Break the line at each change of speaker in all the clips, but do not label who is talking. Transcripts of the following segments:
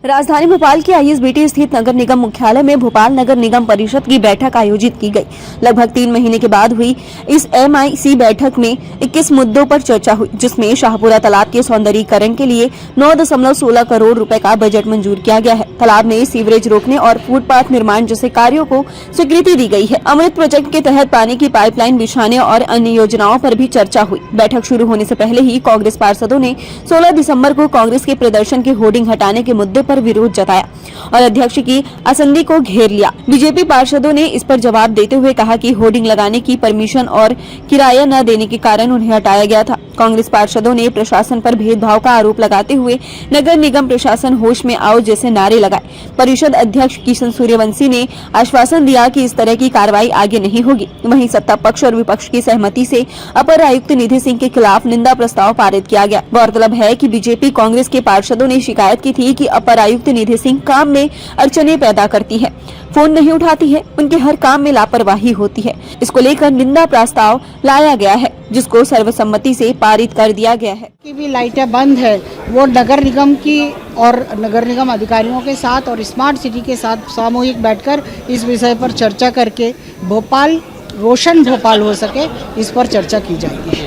राजधानी भोपाल के आईएसबीटी स्थित नगर निगम मुख्यालय में भोपाल नगर निगम परिषद की बैठक आयोजित की गई। लगभग 3 महीने के बाद हुई इस MIC बैठक में 21 मुद्दों पर चर्चा हुई, जिसमें शाहपुरा तालाब के सौंदर्यीकरण के लिए 9.16 करोड़ रुपए का बजट मंजूर किया गया है। तालाब में सीवरेज रोकने और फुटपाथ निर्माण जैसे कार्यों को स्वीकृति दी गई है। अमृत प्रोजेक्ट के तहत पानी की पाइपलाइन बिछाने और अन्य योजनाओं पर भी चर्चा हुई। बैठक शुरू होने से पहले ही कांग्रेस पार्षदों ने 16 दिसंबर को कांग्रेस के प्रदर्शन के होर्डिंग हटाने के मुद्दे पर विरोध जताया और अध्यक्ष की आसंदी को घेर लिया। बीजेपी पार्षदों ने इस पर जवाब देते हुए कहा कि होर्डिंग लगाने की परमिशन और किराया न देने के कारण उन्हें हटाया गया था। कांग्रेस पार्षदों ने प्रशासन पर भेदभाव का आरोप लगाते हुए नगर निगम प्रशासन होश में आओ जैसे नारे लगाए। परिषद अध्यक्ष किशन सूर्यवंशी ने आश्वासन दिया कि इस तरह की कार्रवाई आगे नहीं होगी। वहीं सत्ता पक्ष और विपक्ष की सहमति से अपर आयुक्त निधि सिंह के खिलाफ निंदा प्रस्ताव पारित किया गया। गौरतलब है कि बीजेपी कांग्रेस के पार्षदों ने शिकायत की थी कि अपर आयुक्त निधि सिंह काम में अड़चने पैदा करती है, फोन नहीं उठाती है, उनके हर काम में लापरवाही होती है। इसको लेकर निंदा प्रस्ताव लाया गया है, जिसको सर्वसम्मति से पारित कर दिया गया है।
की भी लाइटें बंद है, वो नगर निगम की और नगर निगम अधिकारियों के साथ और स्मार्ट सिटी के साथ सामूहिक बैठकर इस विषय पर चर्चा करके भोपाल रोशन भोपाल हो सके, इस पर चर्चा की जाएगी।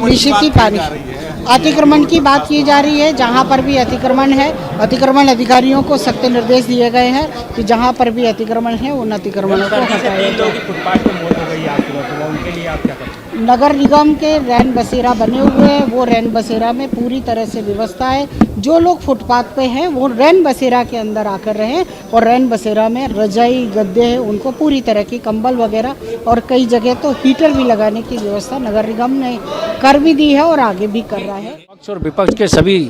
निश्चित पानी अतिक्रमण की बात की जा रही है। जहां पर भी अतिक्रमण है, अतिक्रमण अधिकारियों को सख्त निर्देश दिए गए हैं कि जहां पर भी अतिक्रमण है उन अतिक्रमणों को हटाया जाए। नगर निगम के रैन बसेरा बने हुए हैं, वो रैन बसेरा में पूरी तरह से व्यवस्था है। जो लोग फुटपाथ पे हैं वो रैन बसेरा के अंदर आकर रहें और रैन बसेरा में रजाई गद्दे हैं, उनको पूरी तरह की कंबल वगैरह और कई जगह तो हीटर भी लगाने की व्यवस्था नगर निगम ने कर भी दी है और आगे भी कर रहा है।
पक्ष और विपक्ष के सभी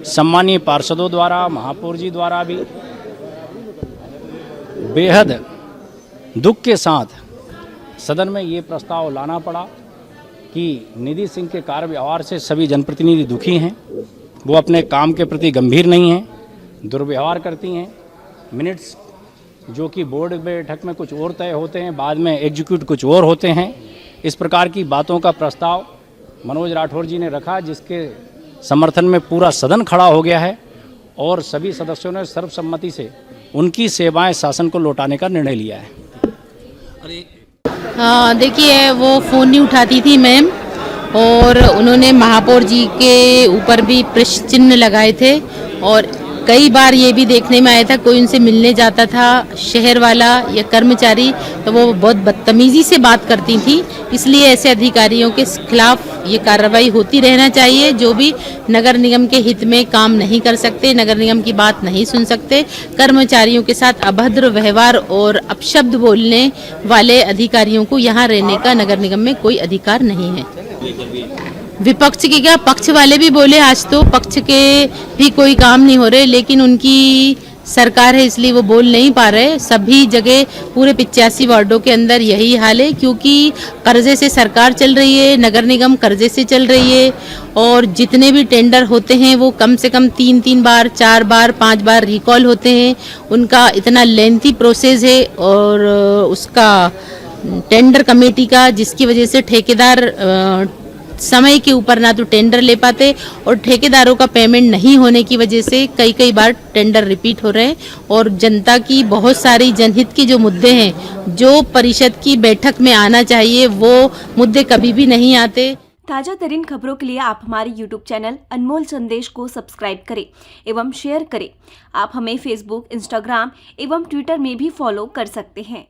सम्मानीय पार्षदों द्वारा, महापौर जी द्वारा भी बेहद दुख के साथ सदन में ये प्रस्ताव लाना पड़ा कि निधि सिंह के कार्य व्यवहार से सभी जनप्रतिनिधि दुखी हैं। वो अपने काम के प्रति गंभीर नहीं हैं, दुर्व्यवहार करती हैं। मिनट्स जो कि बोर्ड बैठक में कुछ और तय होते हैं, बाद में एग्जीक्यूट कुछ और होते हैं। इस प्रकार की बातों का प्रस्ताव मनोज राठौर जी ने रखा, जिसके समर्थन में पूरा सदन खड़ा हो गया है और सभी सदस्यों ने सर्वसम्मति से उनकी सेवाएं शासन को लौटाने का निर्णय लिया है।
हाँ, देखिए वो फ़ोन नहीं उठाती थी मैम, और उन्होंने महापौर जी के ऊपर भी प्रश्न चिन्ह लगाए थे और कई बार ये भी देखने में आया था कोई उनसे मिलने जाता था शहर वाला या कर्मचारी, तो वो बहुत बदतमीज़ी से बात करती थी। इसलिए ऐसे अधिकारियों के खिलाफ ये कार्रवाई होती रहना चाहिए। जो भी नगर निगम के हित में काम नहीं कर सकते, नगर निगम की बात नहीं सुन सकते, कर्मचारियों के साथ अभद्र व्यवहार और अपशब्द बोलने वाले अधिकारियों को यहाँ रहने का नगर निगम में कोई अधिकार नहीं है। विपक्ष के क्या, पक्ष वाले भी बोले, आज तो पक्ष के भी कोई काम नहीं हो रहे, लेकिन उनकी सरकार है इसलिए वो बोल नहीं पा रहे। सभी जगह पूरे 85 वार्डों के अंदर यही हाल है, क्योंकि कर्जे से सरकार चल रही है, नगर निगम कर्जे से चल रही है और जितने भी टेंडर होते हैं वो कम से कम 3 बार, 4 बार, 5 बार रिकॉल होते हैं। उनका इतना लेंथी प्रोसेस है और उसका टेंडर कमेटी का, जिसकी वजह से ठेकेदार समय के ऊपर ना तो टेंडर ले पाते और ठेकेदारों का पेमेंट नहीं होने की वजह से कई बार टेंडर रिपीट हो रहे हैं और जनता की बहुत सारी जनहित के जो मुद्दे हैं, जो परिषद की बैठक में आना चाहिए, वो मुद्दे कभी भी नहीं आते।
ताजा तरीन खबरों के लिए आप हमारे YouTube चैनल अनमोल संदेश को सब्सक्राइब करें एवं शेयर करें। आप हमें Facebook, Instagram एवं Twitter में भी फॉलो कर सकते हैं।